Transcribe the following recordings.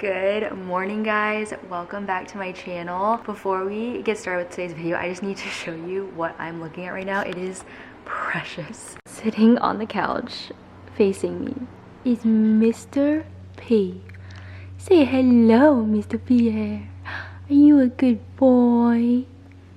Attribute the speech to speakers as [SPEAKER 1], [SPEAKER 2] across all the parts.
[SPEAKER 1] Good morning, guys. Welcome back to my channel. Before we get started with today's video, I just need to show you what I'm looking at right now. It is precious. Sitting on the couch facing me is Mr. P. Say hello, Mr. Pierre. Are you a good boy?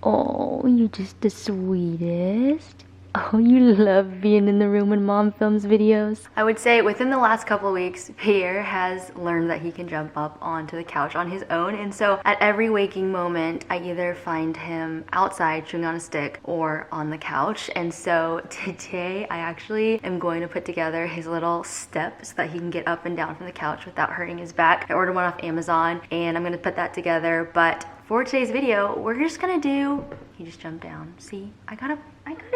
[SPEAKER 1] Oh, you're just the sweetest. Oh, you love being in the room when mom films videos. I would say within the last couple of weeks, Pierre has learned that he can jump up onto the couch on his own. And so at every waking moment, I either find him outside chewing on a stick or on the couch. And so today I actually am going to put together his little step so that he can get up and down from the couch without hurting his back. I ordered one off Amazon and I'm gonna put that together. But for today's video, we're just gonna do, he just jumped down. See, I gotta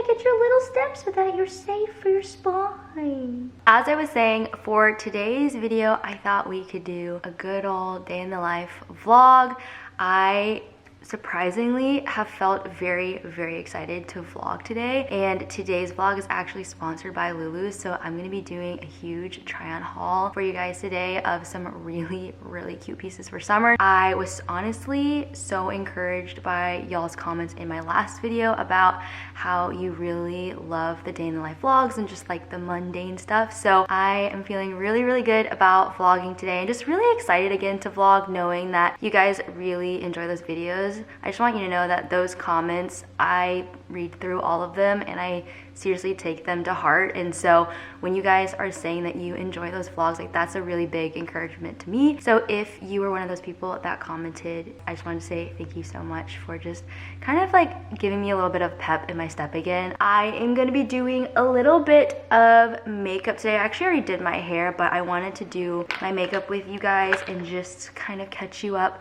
[SPEAKER 1] get your little steps so that you're safe for your spine. As I was saying, for today's video, I thought we could do a good old day in the life vlog. I surprisingly have felt very excited to vlog today, and today's vlog is actually sponsored by Lulus, so I'm gonna be doing a huge try on haul for you guys today of some really cute pieces for summer. I was honestly so encouraged by y'all's comments in my last video about how you really love the day in the life vlogs and just like the mundane stuff. So I am feeling really good about vlogging today and just really excited again to vlog, knowing that you guys really enjoy those videos. I just want you to know that those comments, I read through all of them and I seriously take them to heart. And so when you guys are saying that you enjoy those vlogs, like that's a really big encouragement to me. So if you were one of those people that commented, I just wanted to say thank you so much for just kind of like giving me a little bit of pep in my step again. I am going to be doing a little bit of makeup today. I actually already did my hair, but I wanted to do my makeup with you guys and just kind of catch you up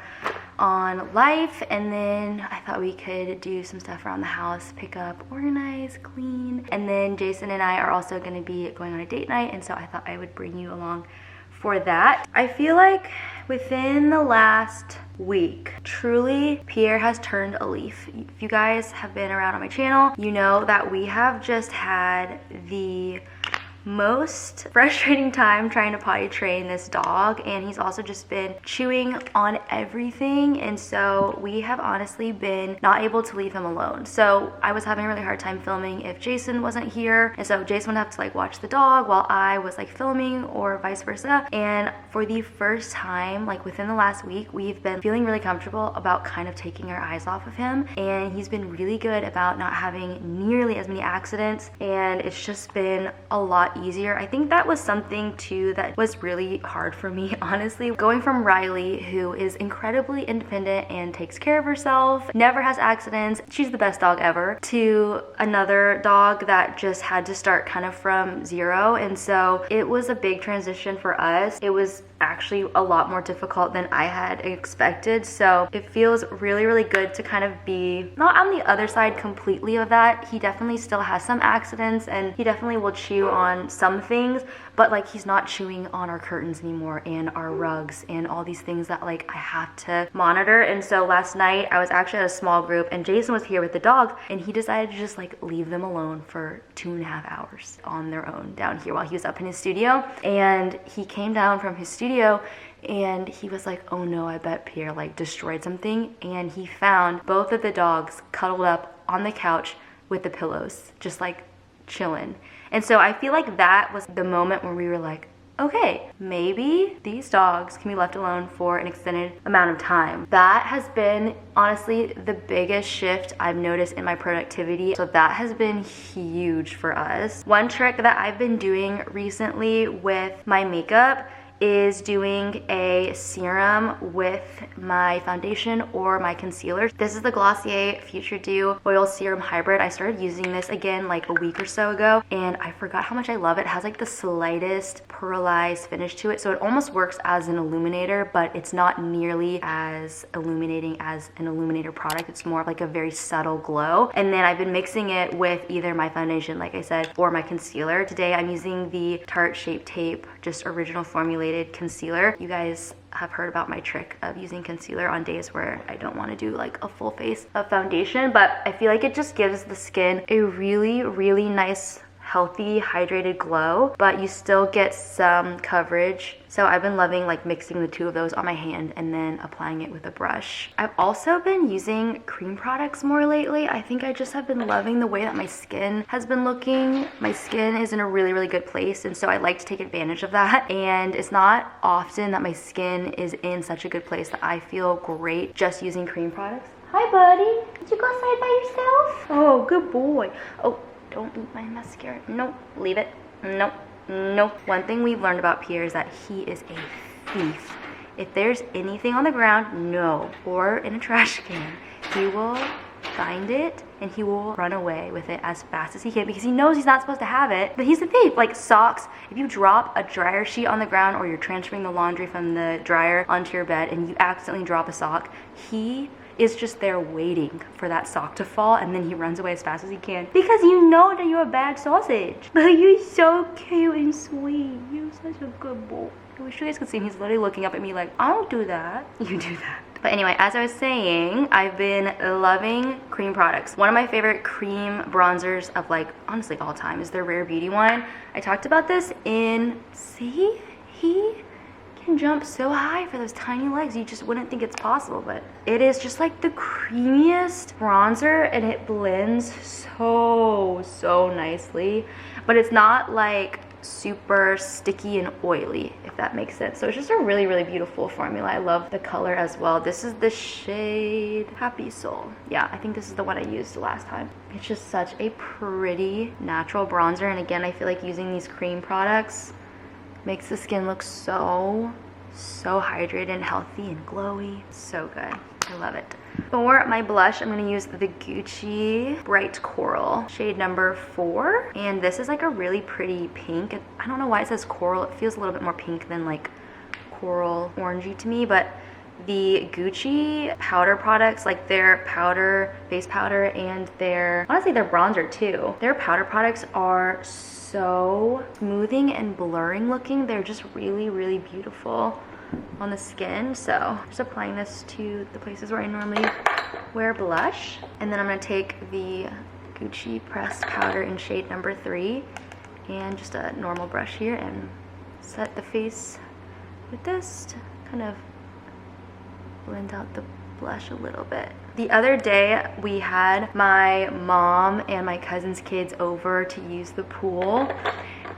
[SPEAKER 1] on life. And then I thought we could do some stuff around the house, pick up, organize, clean. And then Jason and I are also going to be going on a date night, and so I thought I would bring you along for that. I feel like within the last week, truly, Pierre has turned a leaf. If you guys have been around on my channel, you know that we have just had the most frustrating time trying to potty train this dog, and he's also just been chewing on everything, and so we have honestly been not able to leave him alone. So I was having a really hard time filming if Jason wasn't here, and so Jason would have to like watch the dog while I was like filming, or vice versa. And for the first time, like within the last week, we've been feeling really comfortable about kind of taking our eyes off of him, and he's been really good about not having nearly as many accidents, and it's just been a lot easier. I think that was something too that was really hard for me, honestly. Going from Riley, who is incredibly independent and takes care of herself, never has accidents, she's the best dog ever, to another dog that just had to start kind of from zero. And so it was a big transition for us. It was actually a lot more difficult than I had expected. So it feels really good to kind of be not on the other side completely of that. He definitely still has some accidents and he definitely will chew on some things, but like he's not chewing on our curtains anymore and our rugs and all these things that like I have to monitor. And so last night I was actually at a small group and Jason was here with the dogs, and he decided to just like leave them alone for 2.5 hours on their own down here while he was up in his studio. And he came down from his studio and he was like, oh no, I bet Pierre like destroyed something. And he found both of the dogs cuddled up on the couch with the pillows, just like chilling. And so I feel like that was the moment when we were like, okay, maybe these dogs can be left alone for an extended amount of time. That has been honestly the biggest shift I've noticed in my productivity. So that has been huge for us. One trick that I've been doing recently with my makeup is doing a serum with my foundation or my concealer. This is the Glossier Future Dew Oil Serum Hybrid. I started using this again like a week or so ago, and I forgot how much I love it. It has like the slightest pearlized finish to it, so it almost works as an illuminator, but it's not nearly as illuminating as an illuminator product. It's more of like a very subtle glow. And then I've been mixing it with either my foundation, like I said, or my concealer. Today I'm using the Tarte Shape Tape, just original formulated concealer. You guys have heard about my trick of using concealer on days where I don't want to do like a full face of foundation, but I feel like it just gives the skin a really nice healthy, hydrated glow, but you still get some coverage. So I've been loving like mixing the two of those on my hand and then applying it with a brush. I've also been using cream products more lately. I think I just have been loving the way that my skin has been looking. My skin is in a really, really good place, and so I like to take advantage of that. And it's not often that my skin is in such a good place that I feel great just using cream products. Hi, buddy. Did you go outside by yourself? Oh, good boy. Oh, don't eat my mascara. Nope, leave it. Nope, nope. One thing we've learned about Pierre is that he is a thief. If there's anything on the ground, no, or in a trash can, he will find it and he will run away with it as fast as he can because he knows he's not supposed to have it, but he's a thief. Like socks, if you drop a dryer sheet on the ground or you're transferring the laundry from the dryer onto your bed and you accidentally drop a sock, he is just there waiting for that sock to fall, and then he runs away as fast as he can because you know that you're a bad sausage. But you're so cute and sweet. You're such a good boy. I wish you guys could see him. He's literally looking up at me like, I don't do that. You do that. But anyway, as I was saying, I've been loving cream products. One of my favorite cream bronzers of like, honestly, all time is their Rare Beauty one. I talked about this in, see? He can jump so high for those tiny legs. You just wouldn't think it's possible, but it is just like the creamiest bronzer and it blends so nicely. But it's not like super sticky and oily, if that makes sense. So it's just a really, really beautiful formula. I love the color as well. This is the shade Happy Soul. Yeah, I think this is the one I used last time. It's just such a pretty natural bronzer, and again, I feel like using these cream products makes the skin look so hydrated and healthy and glowy. So good. I love it. For my blush, I'm going to use the Gucci Bright Coral, shade number 4. And this is like a really pretty pink. I don't know why it says coral. It feels a little bit more pink than like coral orangey to me, but the Gucci powder products, like their powder, face powder, and honestly their bronzer too. Their powder products are so smoothing and blurring looking. They're just really, really beautiful on the skin. So just applying this to the places where I normally wear blush. And then I'm going to take the Gucci pressed powder in shade number 3 and just a normal brush here and set the face with this to kind of blend out the blush a little bit. The other day we had my mom and my cousin's kids over to use the pool,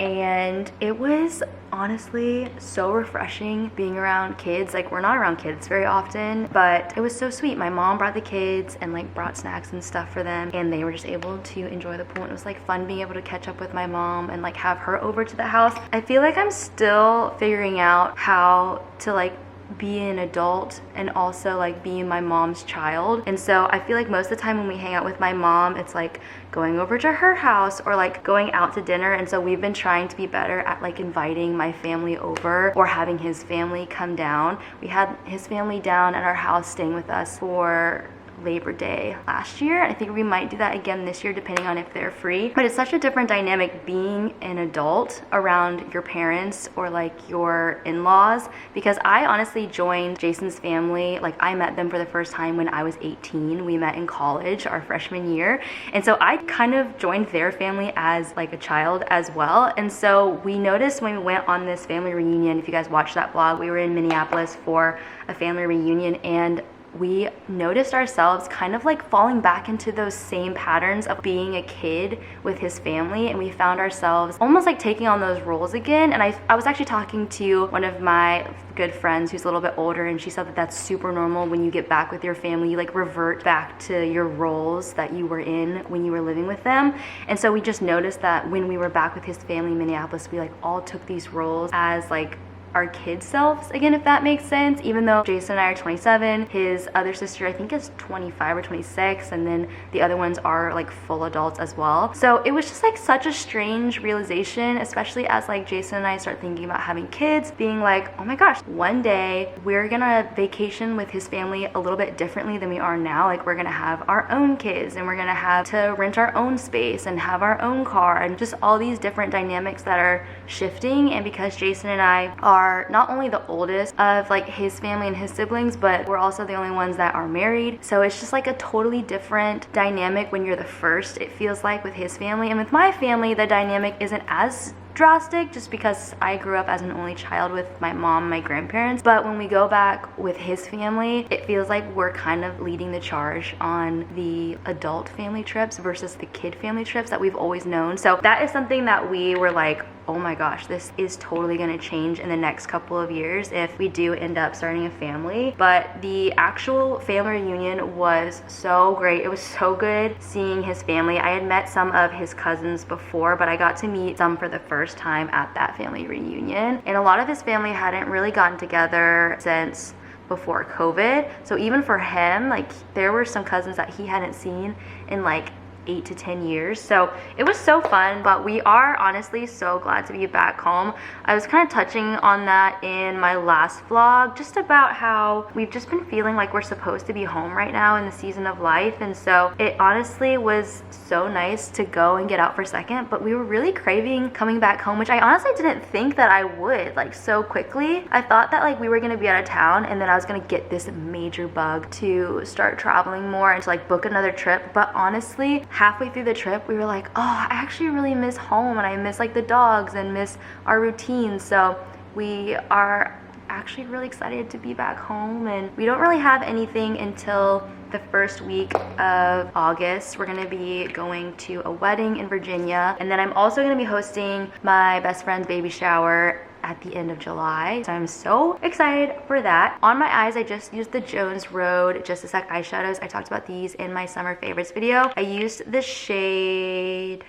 [SPEAKER 1] and it was honestly so refreshing being around kids. Like, we're not around kids very often, but it was so sweet. My mom brought the kids and like brought snacks and stuff for them, and they were just able to enjoy the pool. And it was like fun being able to catch up with my mom and like have her over to the house. I feel like I'm still figuring out how to like be an adult and also like being my mom's child. And so I feel like most of the time when we hang out with my mom, it's like going over to her house or like going out to dinner. And so we've been trying to be better at like inviting my family over or having his family come down. We had his family down at our house staying with us for Labor Day last year. I think we might do that again this year depending on if they're free. But it's such a different dynamic being an adult around your parents or like your in-laws, because I honestly joined Jason's family, like I met them for the first time when I was 18. We met in college our freshman year, and so I kind of joined their family as like a child as well. And so we noticed when we went on this family reunion, if you guys watched that vlog, we were in Minneapolis for a family reunion, and we noticed ourselves kind of like falling back into those same patterns of being a kid with his family, and we found ourselves almost like taking on those roles again. And I was actually talking to one of my good friends who's a little bit older, and she said that that's super normal when you get back with your family. You like revert back to your roles that you were in when you were living with them. And so we just noticed that when we were back with his family in Minneapolis, we like all took these roles as like our kid selves again, if that makes sense. Even though Jason and I are 27, his other sister I think is 25 or 26, and then the other ones are like full adults as well. So it was just like such a strange realization, especially as like Jason and I start thinking about having kids, being like, oh my gosh, one day we're gonna vacation with his family a little bit differently than we are now. Like, we're gonna have our own kids, and we're gonna have to rent our own space and have our own car, and just all these different dynamics that are shifting. And because Jason and I are are not only the oldest of like his family and his siblings, but we're also the only ones that are married. So it's just like a totally different dynamic when you're the first, it feels like, with his family. And with my family, the dynamic isn't as drastic just because I grew up as an only child with my mom and my grandparents. But when we go back with his family, it feels like we're kind of leading the charge on the adult family trips versus the kid family trips that we've always known. So that is something that we were like, oh my gosh, this is totally gonna change in the next couple of years if we do end up starting a family. But the actual family reunion was so great. It was so good seeing his family. I had met some of his cousins before, but I got to meet some for the first time at that family reunion. And a lot of his family hadn't really gotten together since before COVID. So even for him, like, there were some cousins that he hadn't seen in like 8 to 10 years. So it was so fun, but we are honestly so glad to be back home. I was kind of touching on that in my last vlog, just about how we've just been feeling like we're supposed to be home right now in the season of life. And so it honestly was so nice to go and get out for a second, but we were really craving coming back home, which I honestly didn't think that I would, like, so quickly. I thought that like we were gonna be out of town and then I was gonna get this major bug to start traveling more and to like book another trip. But honestly, halfway through the trip, we were like, oh, I actually really miss home and I miss like the dogs and miss our routine. So we are actually really excited to be back home, and we don't really have anything until the first week of August. We're gonna be going to a wedding in Virginia, and then I'm also gonna be hosting my best friend's baby shower at the end of July. So I'm so excited for that. On my eyes, I just used the Jones Road Just a Sec eyeshadows. I talked about these in my summer favorites video. I used the shade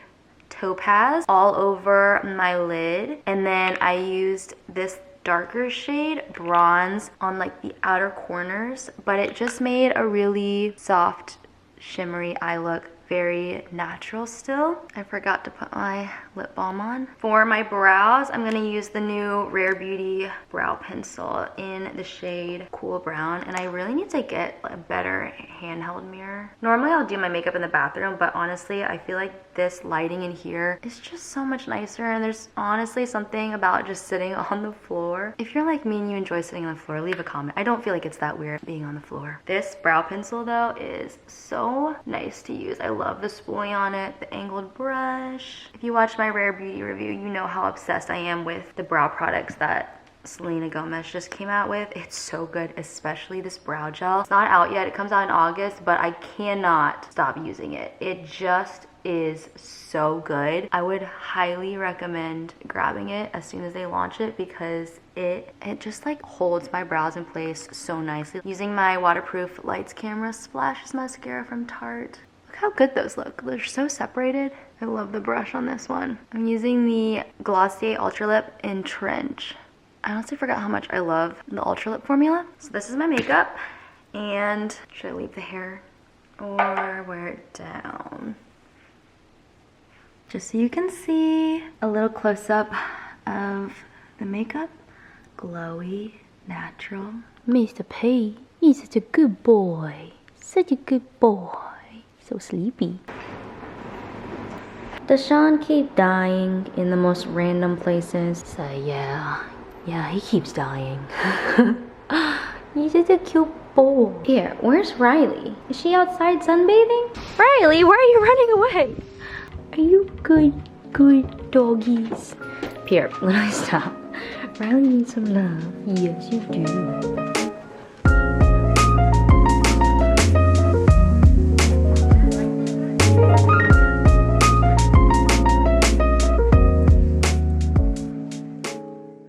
[SPEAKER 1] Topaz all over my lid, and then I used this darker shade Bronze on like the outer corners, but it just made a really soft shimmery eye look. Very natural still. I forgot to put my lip balm on. For my brows, I'm gonna use the new Rare Beauty brow pencil in the shade Cool Brown, and I really need to get a better handheld mirror. Normally I'll do my makeup in the bathroom, but honestly I feel like this lighting in here is just so much nicer, and there's honestly something about just sitting on the floor. If you're like me and you enjoy sitting on the floor, leave a comment. I don't feel like it's that weird being on the floor. This brow pencil though is so nice to use. I love the spoolie on it, the angled brush. If you watch my Rare Beauty review, you know how obsessed I am with the brow products that Selena Gomez just came out with. It's so good, especially this brow gel. It's not out yet, it comes out in August, but I cannot stop using it. It just is so good. I would highly recommend grabbing it as soon as they launch it, because it just like holds my brows in place so nicely. Using my waterproof Lights Camera Splashes mascara from Tarte. Look how good those look. They're so separated. I love the brush on this one. I'm using the Glossier Ultra Lip in Trench. I honestly forgot how much I love the Ultra Lip formula. So this is my makeup, and should I leave the hair or wear it down? Just so you can see a little close-up of the makeup. Glowy, natural.
[SPEAKER 2] Mr. P, he's such a good boy. Such a good boy. So sleepy. Does Sean keep dying in the most random places? So yeah, he keeps dying. He's such a cute boy. Here, where's Riley? Is she outside sunbathing? Riley, why are you running away? Are you good doggies? Pierre, literally stop. Riley needs some love. Yes, you do.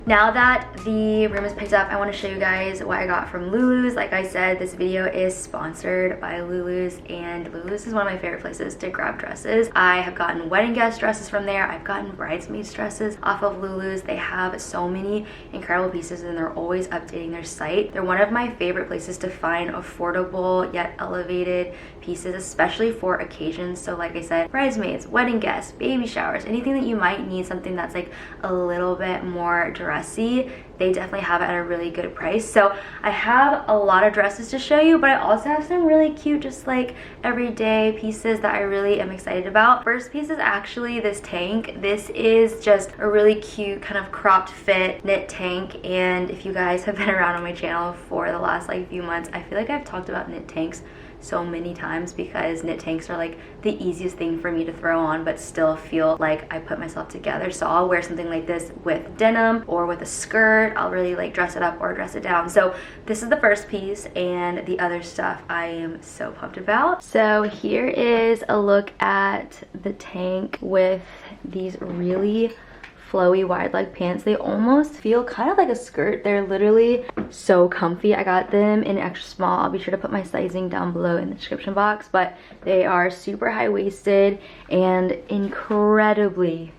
[SPEAKER 1] Now that the room is picked up, I want to show you guys what I got from Lulus. Like I said, this video is sponsored by Lulus, and Lulus is one of my favorite places to grab dresses. I have gotten wedding guest dresses from there. I've gotten bridesmaids dresses off of Lulus. They have so many incredible pieces, and they're always updating their site. They're one of my favorite places to find affordable yet elevated pieces, especially for occasions. So like I said, bridesmaids, wedding guests, baby showers, anything that you might need something that's like a little bit more dressy. they definitely have it at a really good price. So I have a lot of dresses to show you, but I also have some really cute, just like everyday pieces that I really am excited about. First piece is actually this tank. This is just a really cute kind of cropped fit knit tank, and if you guys have been around on my channel for the last like few months, I feel like I've talked about knit tanks so many times because knit tanks are like the easiest thing for me to throw on but still feel like I put myself together. So I'll wear something like this with denim or with a skirt. I'll really like dress it up or dress it down. So this is the first piece, and the other stuff I am so pumped about. So here is a look at the tank with these really flowy wide leg pants. They almost feel kind of like a skirt. They're literally so comfy. I got them in extra small. I'll be sure to put my sizing down below in the description box, but they are super high-waisted and incredibly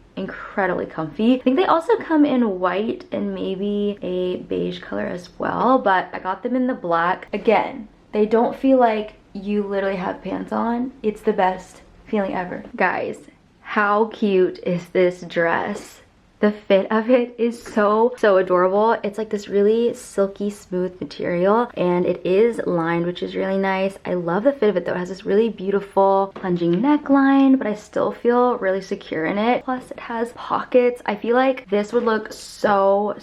[SPEAKER 1] comfy. I think they also come in white and maybe a beige color as well, but I got them in the black. Again, they don't feel like you literally have pants on. It's the best feeling ever. Guys, how cute is this dress? The fit of it is so adorable. It's like this really silky smooth material, and it is lined, which is really nice. I love the fit of it though. It has this really beautiful plunging neckline, but I still feel really secure in it. Plus it has pockets. I feel like this would look so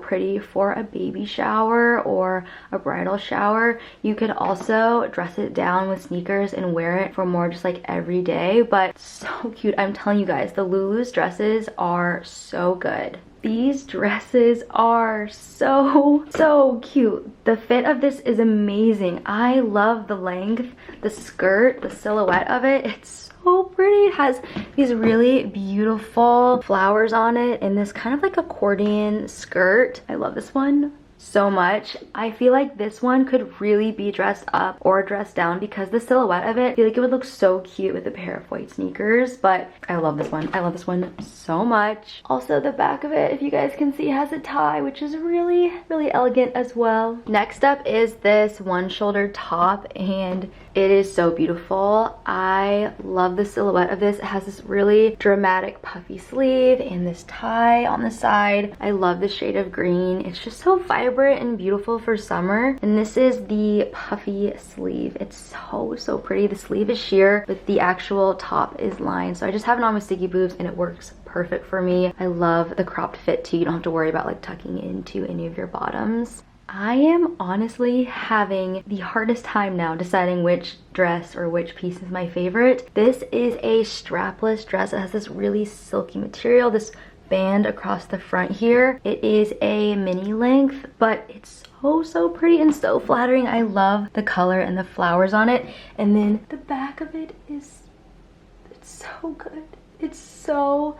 [SPEAKER 1] pretty for a baby shower or a bridal shower. You could also dress it down with sneakers and wear it for more just like every day, but so cute. I'm telling you guys, the Lulus dresses are so good. These dresses are so cute. The fit of this is amazing. I love the length, the skirt, the silhouette of it. It's so pretty. It has these really beautiful flowers on it and this kind of like accordion skirt. I love this one so much. I feel like this one could really be dressed up or dressed down because the silhouette of it, I feel like it would look so cute with a pair of white sneakers, but I love this one. I love this one so much. Also, the back of it, if you guys can see, has a tie, which is really elegant as well. Next up is this one-shouldered top, and it is so beautiful. I love the silhouette of this. It has this really dramatic puffy sleeve and this tie on the side. I love the shade of green. It's just so vibrant and beautiful for summer. And this is the puffy sleeve. It's so pretty. The sleeve is sheer, but the actual top is lined. So I just have it on with sticky boobs and it works perfect for me. I love the cropped fit too. You don't have to worry about like tucking into any of your bottoms. I am honestly having the hardest time now deciding which dress or which piece is my favorite. This is a strapless dress. It has this really silky material, this band across the front here. It is a mini length, but it's so pretty and so flattering. I love the color and the flowers on it. And then the back of it is, it's so good. It's so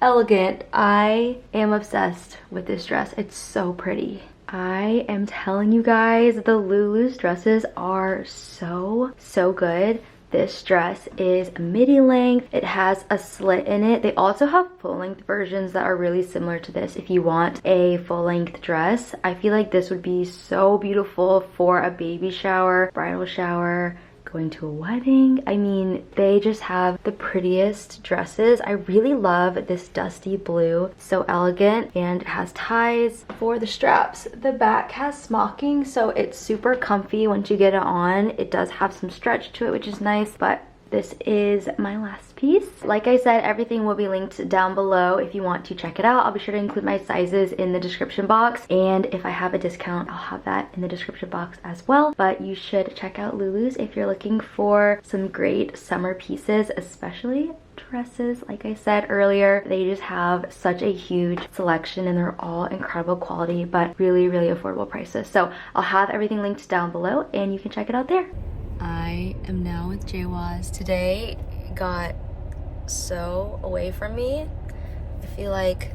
[SPEAKER 1] elegant. I am obsessed with this dress. It's so pretty. I am telling you guys, the Lulus dresses are so good. This dress is a midi length. It has a slit in it. They also have full length versions that are really similar to this if you want a full length dress. I feel like this would be so beautiful for a baby shower, bridal shower, going to a wedding. I mean, they just have the prettiest dresses. I really love this dusty blue. So elegant, and it has ties for the straps. The back has smocking, so it's super comfy once you get it on. It does have some stretch to it, which is nice, but this is my last piece. Like I said, everything will be linked down below if you want to check it out. I'll be sure to include my sizes in the description box, and if I have a discount, I'll have that in the description box as well. But you should check out Lulus if you're looking for some great summer pieces, especially dresses. Like I said earlier, they just have such a huge selection and they're all incredible quality, but really affordable prices. So I'll have everything linked down below and you can check it out there. I am now with Jaywaz. Today got so away from me. I feel like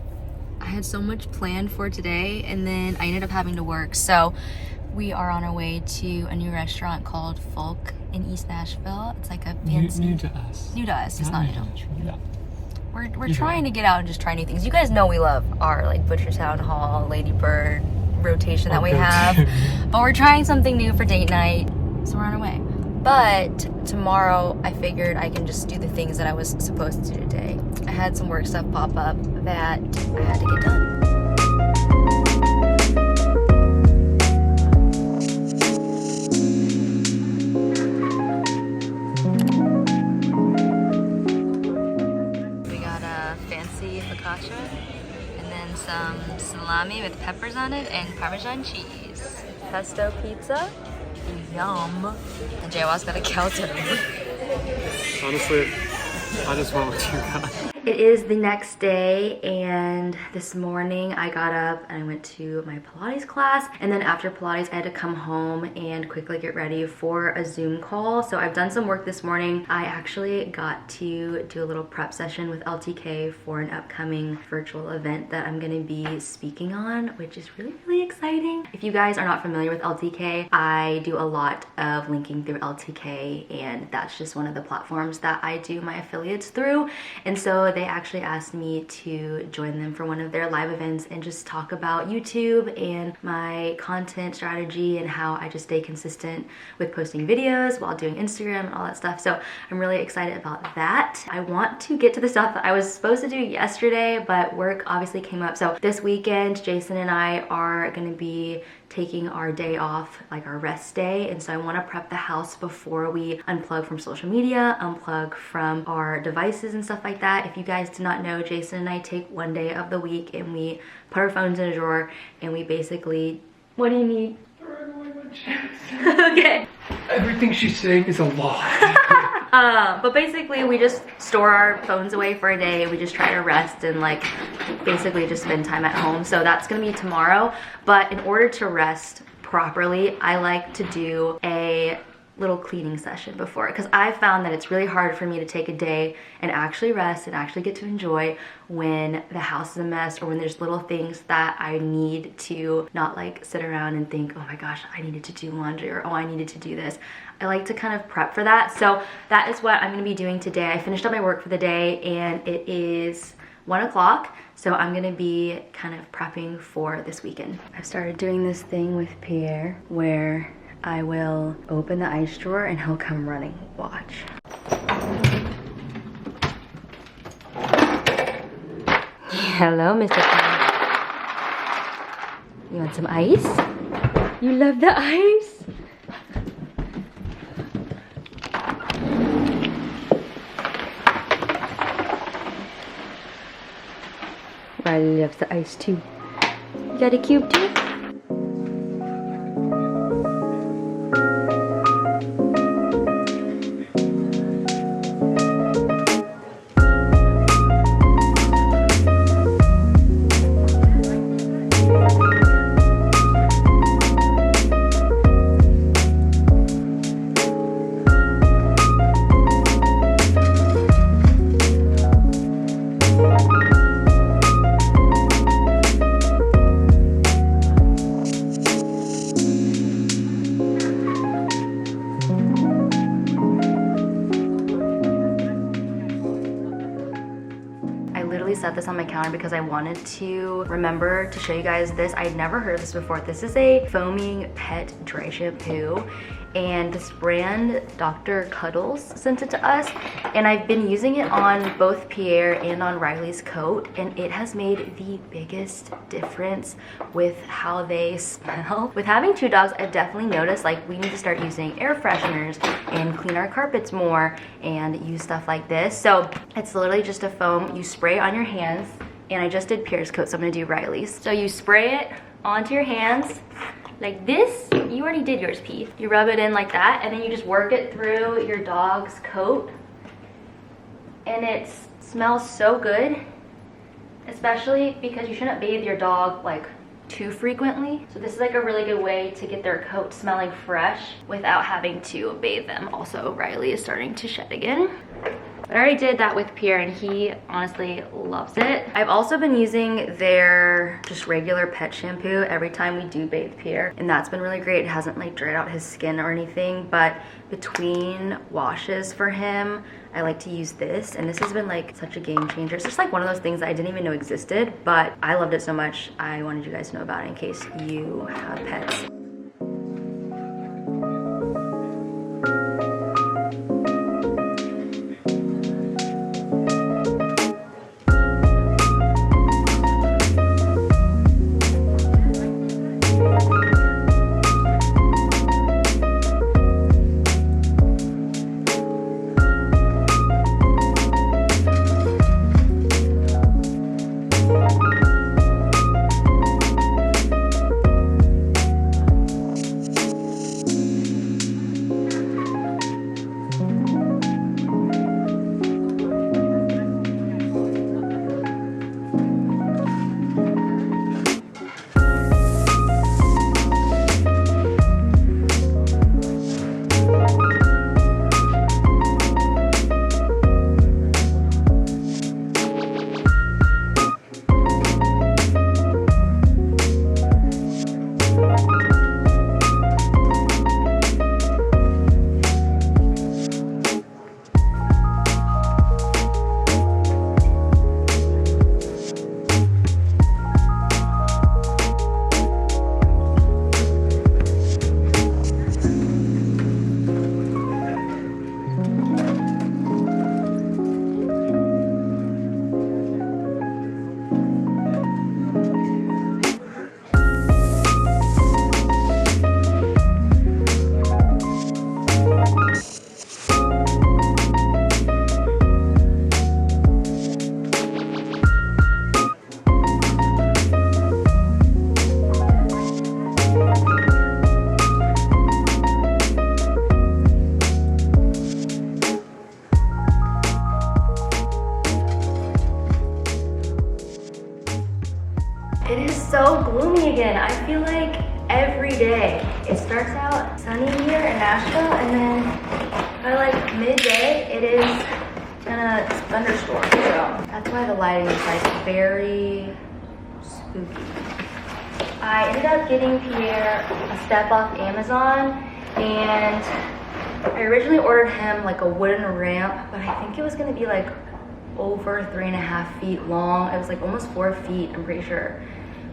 [SPEAKER 1] I had so much planned for today and then I ended up having to work. So we are on our way to a new restaurant called Folk in East Nashville. It's like a fancy... New to us. New to us. It's not new. Yeah. We're trying to get out and just try new things. You guys know we love our like Butchertown Hall, Lady Bird rotation that we have. But we're trying something new for date night. So we're on our way. But tomorrow I figured I can just do the things that I was supposed to do today. I had some work stuff pop up that I had to get done. salami with peppers on it and Parmesan cheese. Pesto pizza. Yum. And Jaywal's got a calzone.
[SPEAKER 3] Honestly, I just went with you guys.
[SPEAKER 1] It is the next day, and this morning I got up and I went to my Pilates class, and then after Pilates I had to come home and quickly get ready for a Zoom call. So I've done some work this morning. I actually got to do a little prep session with LTK for an upcoming virtual event that I'm gonna be speaking on, which is really exciting. If you guys are not familiar with LTK, I do a lot of linking through LTK, and that's just one of the platforms that I do my affiliates through. And so they actually asked me to join them for one of their live events and just talk about YouTube and my content strategy and how I just stay consistent with posting videos while doing Instagram and all that stuff. So I'm really excited about that. I want to get to the stuff that I was supposed to do yesterday, but work obviously came up. So this weekend, Jason and I are gonna be taking our day off, like our rest day, and so I want to prep the house before we unplug from social media, unplug from our devices and stuff like that. If you guys do not know, Jason and I take one day of the week and we put our phones in a drawer and we basically, what do you need? Okay.
[SPEAKER 3] Everything she's saying is a lie.
[SPEAKER 1] But basically we just store our phones away for a day. We just try to rest and like basically just spend time at home. So that's gonna be tomorrow. But in order to rest properly, I like to do a little cleaning session before, because I found that it's really hard for me to take a day and actually rest and actually get to enjoy when the house is a mess, or when there's little things that I need to not like sit around and think, oh my gosh, I needed to do laundry, or oh, I needed to do this. I like to kind of prep for that. So that is what I'm gonna be doing today. I finished up my work for the day and it is 1 o'clock. So I'm gonna be kind of prepping for this weekend. I've started doing this thing with Pierre where I will open the ice drawer and he'll come running. Watch. Hello, Mr. Plant. You want some ice? You love the ice? Riley loves the ice too. You got a cube too? Set this on my counter because I wanted to remember to show you guys this. I'd never heard of this before. This is a foaming pet dry shampoo, and this brand Dr. Cuddles sent it to us, and I've been using it on both Pierre and on Riley's coat, and it has made the biggest difference with how they smell. With having 2 dogs, I've definitely noticed like we need to start using air fresheners and clean our carpets more and use stuff like this. So it's literally just a foam you spray on your hands, and I just did Pierre's coat, so I'm gonna do Riley's. So you spray it onto your hands like this. You already did yours, Pete. You rub it in like that, and then you just work it through your dog's coat, and it smells so good, especially because you shouldn't bathe your dog like too frequently. So this is like a really good way to get their coat smelling fresh without having to bathe them. Also, Riley is starting to shed again. But I already did that with Pierre and he honestly loves it. I've also been using their just regular pet shampoo every time we do bathe Pierre, and that's been really great. It hasn't like dried out his skin or anything, but between washes for him, I like to use this, and this has been like such a game changer. It's just like one of those things that I didn't even know existed, but I loved it so much. I wanted you guys to know about it in case you have pets. starts out sunny here in Nashville, and then by like midday, it is gonna thunderstorm. So that's why the lighting is like very spooky. I ended up getting Pierre a step off Amazon, and I originally ordered him like a wooden ramp, but I think it was gonna be like over 3.5 feet long. It was like almost 4 feet, I'm pretty sure,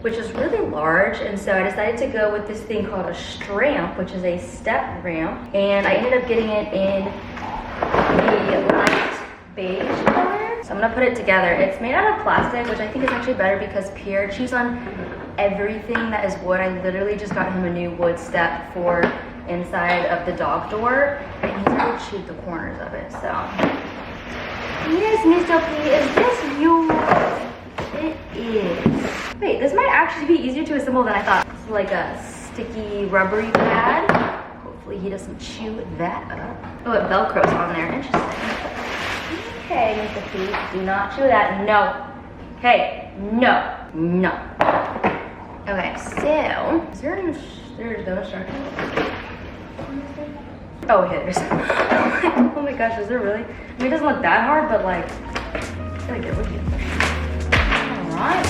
[SPEAKER 1] which is really large. And so I decided to go with this thing called a stramp, which is a step ramp. And I ended up getting it in the light beige color. So I'm gonna put it together. It's made out of plastic, which I think is actually better because Pierre chews on everything that is wood. I literally just got him a new wood step for inside of the dog door, and he's already chewed the corners of it, so. Yes, Mr. P, is this yours? It is. Wait, this might actually be easier to assemble than I thought. It's like a sticky, rubbery pad. Hopefully he doesn't chew that up. Oh, it Velcros on there, interesting. Okay, Mr. P, do not chew that, no. Okay, no, no. Okay, so, there's no instructions? Oh, yeah, there's. Oh my gosh, is there really? I mean, it doesn't look that hard, but like, it's gonna get with you. Alright.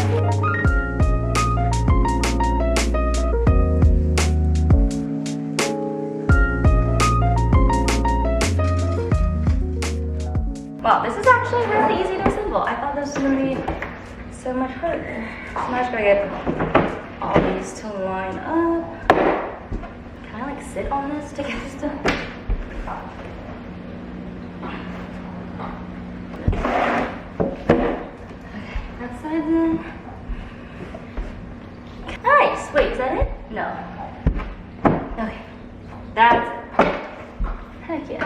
[SPEAKER 1] Wow, this is actually really easy to assemble. I thought this was gonna be so much harder. So now I just gotta get all these to line up. Can I like sit on this to get this done? That side then. Nice! Wait, is that it? No. Okay. That's it. Heck yeah.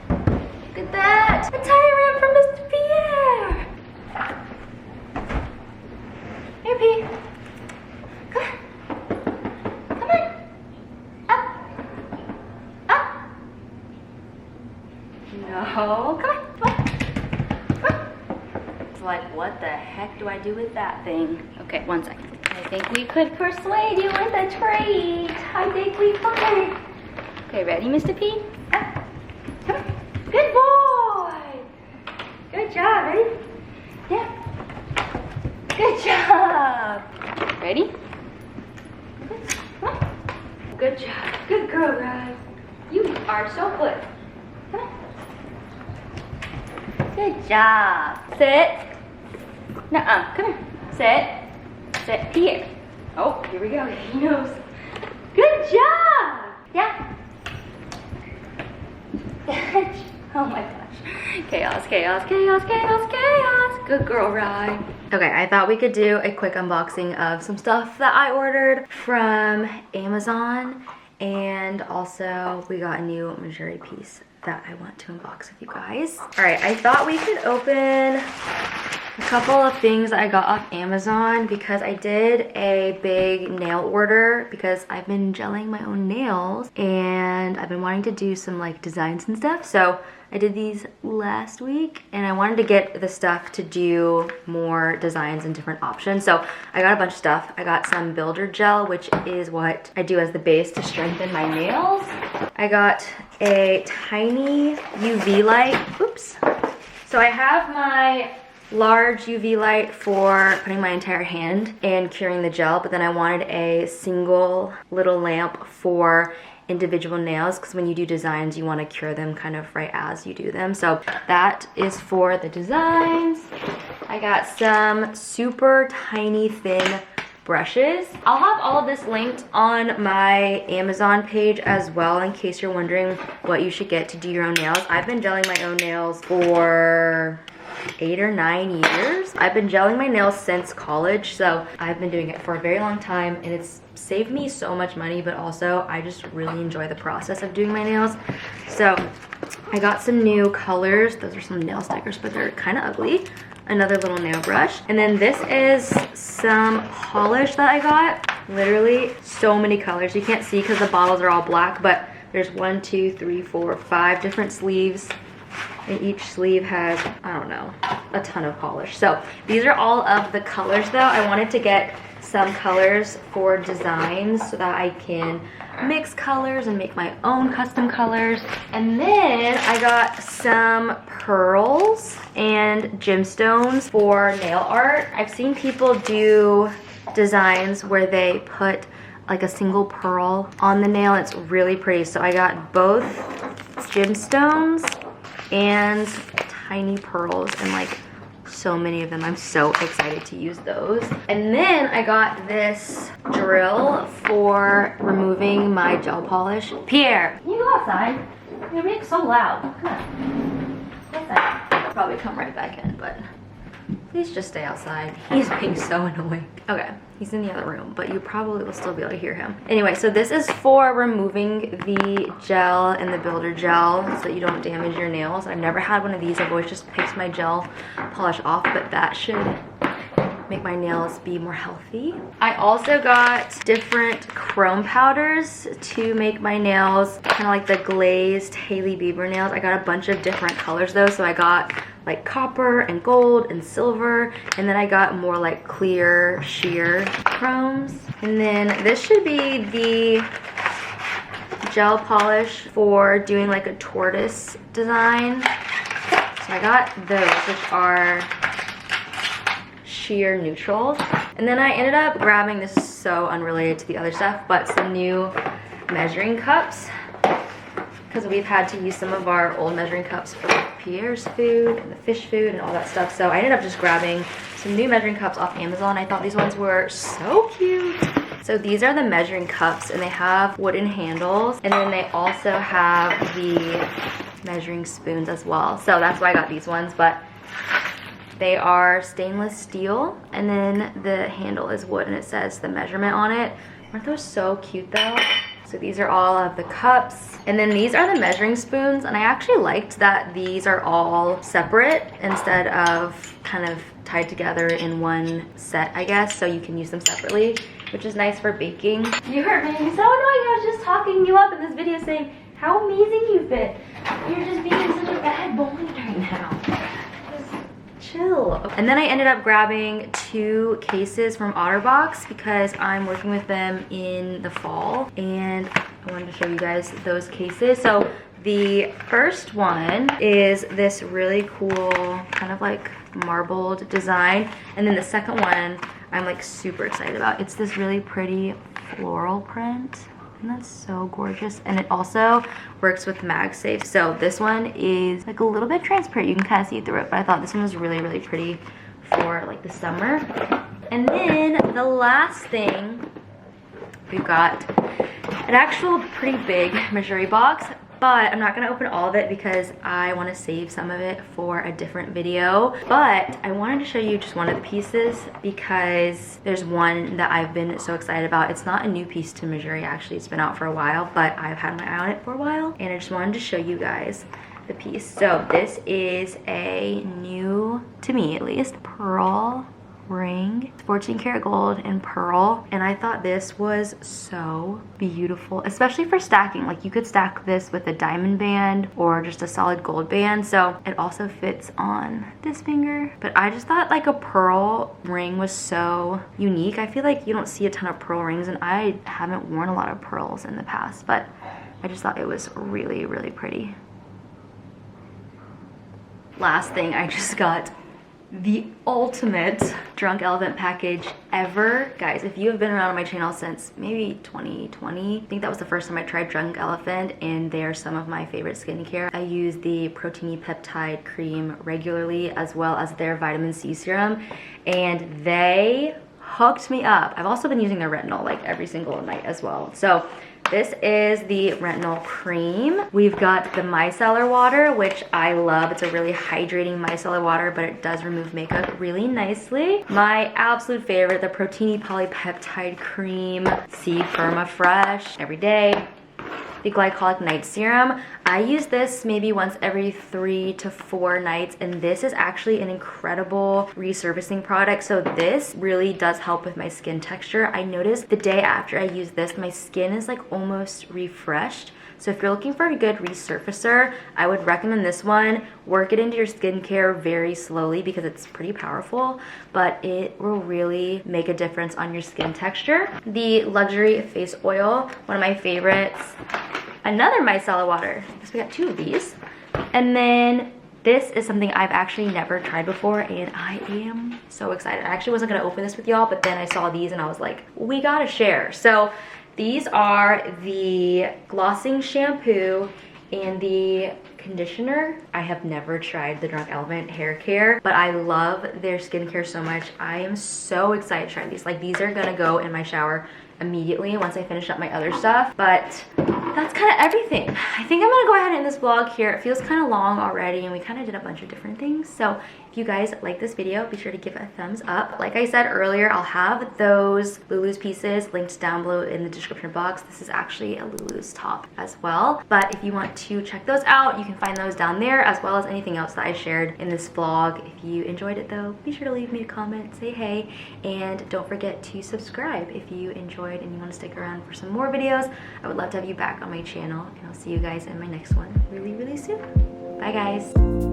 [SPEAKER 1] Look at that! A tiny ramp from Mr. Pierre! Here, P. Come on. Come on. Up. Up. No. Come on. Come on. It's like, what the heck do I do with that thing? Okay, 1 second. I think we could persuade you with a treat. I think we could. Okay, ready, Mr. P? Up. Come on. Good boy. Good job. Ready? Yeah. Good job. Ready? Come on. Good job. Good girl, guys. You are so good. Come on. Good job. Sit. Nuh-uh. Come here. Sit. Sit here. Oh, here we go. He knows. Good job. Yeah. Oh my gosh. Chaos, chaos, chaos, chaos, chaos. Good girl, Rye. Okay, I thought we could do a quick unboxing of some stuff that I ordered from Amazon. And also, we got a new Mejuri piece that I want to unbox with you guys. All right, I thought we could open a couple of things I got off Amazon because I did a big nail order because I've been gelling my own nails and I've been wanting to do some like designs and stuff. So I did these last week and I wanted to get the stuff to do more designs and different options. So I got a bunch of stuff. I got some builder gel, which is what I do as the base to strengthen my nails. I got a tiny UV light. Oops. So I have my large UV light for putting my entire hand and curing the gel, but then I wanted a single little lamp for individual nails because when you do designs you want to cure them kind of right as you do them. So that is for the designs. I got some super tiny thin brushes. I'll have all of this linked on my Amazon page as well in case you're wondering what you should get to do your own nails. I've been gelling my own nails for 8 or 9 years. I've been gelling my nails since college, so I've been doing it for a very long time and it's saved me so much money, but also I just really enjoy the process of doing my nails. So I got some new colors. Those are some nail stickers, but they're kind of ugly. Another little nail brush. And then this is some polish that I got. Literally so many colors. You can't see because the bottles are all black, but there's 1, 2, 3, 4, 5 different sleeves. And each sleeve has, I don't know, a ton of polish. So these are all of the colors though. I wanted to get some colors for designs so that I can mix colors and make my own custom colors. And then I got some pearls and gemstones for nail art. I've seen people do designs where they put like a single pearl on the nail. It's really pretty. So I got both gemstones and tiny pearls, and like so many of them. I'm so excited to use those. And then I got this drill for removing my gel polish. Pierre, can you go outside? You're being so loud. Come on. Outside. I'll probably come right back in, but please just stay outside. He's being so annoying. Okay, he's in the other room, but you probably will still be able to hear him. Anyway, so this is for removing the gel and the builder gel so that you don't damage your nails. I've never had one of these. I've always just picked my gel polish off, but that should make my nails be more healthy. I also got different chrome powders to make my nails kind of like the glazed Hailey Bieber nails. I got a bunch of different colors though, so I got like copper and gold and silver, and then I got more like clear sheer chromes. And then this should be the gel polish for doing like a tortoise design. So I got those, which are sheer neutrals. And then I ended up grabbing, this is so unrelated to the other stuff, but some new measuring cups, because we've had to use some of our old measuring cups for like Pierre's food and the fish food and all that stuff. So I ended up just grabbing some new measuring cups off Amazon. I thought these ones were so cute. So these are the measuring cups, and they have wooden handles, and then they also have the measuring spoons as well. So that's why I got these ones, but they are stainless steel, and then the handle is wood, and it says the measurement on it. Aren't those so cute though? So these are all of the cups. And then these are the measuring spoons, and I actually liked that these are all separate instead of kind of tied together in one set, I guess, so you can use them separately, which is nice for baking. You heard me, so annoying. I was just talking you up in this video saying how amazing you've been. You're just being such a bad boy right now. Chill. And then I ended up grabbing 2 cases from OtterBox because I'm working with them in the fall, and I wanted to show you guys those cases. So the first one is this really cool kind of like marbled design, and then the second one I'm like super excited about. It's this really pretty floral print, and that's so gorgeous, and it also works with MagSafe. So this one is like a little bit transparent, you can kind of see through it, but I thought this one was really, really pretty for like the summer. And then the last thing, we've got an actual pretty big Mejuri box, but I'm not gonna open all of it because I wanna save some of it for a different video. But I wanted to show you just one of the pieces because there's one that I've been so excited about. It's not a new piece to Mejuri, actually, it's been out for a while, but I've had my eye on it for a while, and I just wanted to show you guys the piece. So this is a new, to me at least, pearl ring, 14 karat gold and pearl, and I thought this was so beautiful, especially for stacking. Like you could stack this with a diamond band or just a solid gold band, so it also fits on this finger. But I just thought like a pearl ring was so unique. I feel like you don't see a ton of pearl rings, and I haven't worn a lot of pearls in the past, but I just thought it was really, really pretty. Last thing, I just got the ultimate drunk elephant package ever. Guys, if you have been around on my channel since maybe 2020, I think that was the first time I tried drunk elephant, and they are some of my favorite skincare. I use the Protein Peptide cream regularly, as well as their vitamin C serum, and they hooked me up. I've also been using their retinol like every single night as well. So this is the retinol cream. We've got the micellar water, which I love. It's a really hydrating micellar water, but it does remove makeup really nicely. My absolute favorite, the Protein Polypeptide cream, C Firma Fresh, every day. The glycolic night serum. I use this maybe once every 3 to 4 nights, and this is actually an incredible resurfacing product. So this really does help with my skin texture. I noticed the day after I use this, my skin is like almost refreshed. So if you're looking for a good resurfacer, I would recommend this one. Work it into your skincare very slowly because it's pretty powerful, but it will really make a difference on your skin texture. The Luxury Face Oil, one of my favorites. Another micellar water, because we got 2 of these. And then this is something I've actually never tried before, and I am so excited. I actually wasn't gonna open this with y'all, but then I saw these and I was like, we gotta share. So these are the glossing shampoo and the conditioner. I have never tried the Drunk Elephant hair care, but I love their skincare so much. I am so excited to try these. Like, these are gonna go in my shower immediately once I finish up my other stuff. But that's kind of everything. I think I'm gonna go ahead and end this vlog here. It feels kind of long already and we kind of did a bunch of different things. So if you guys like this video, be sure to give it a thumbs up. Like I said earlier, I'll have those Lulus pieces linked down below in the description box. This is actually a Lulus top as well. But if you want to check those out, you can find those down there, as well as anything else that I shared in this vlog. If you enjoyed it though, be sure to leave me a comment, say hey, and don't forget to subscribe if you enjoyed and you want to stick around for some more videos. I would love to have you back on my channel, and I'll see you guys in my next one really, really soon. Bye guys.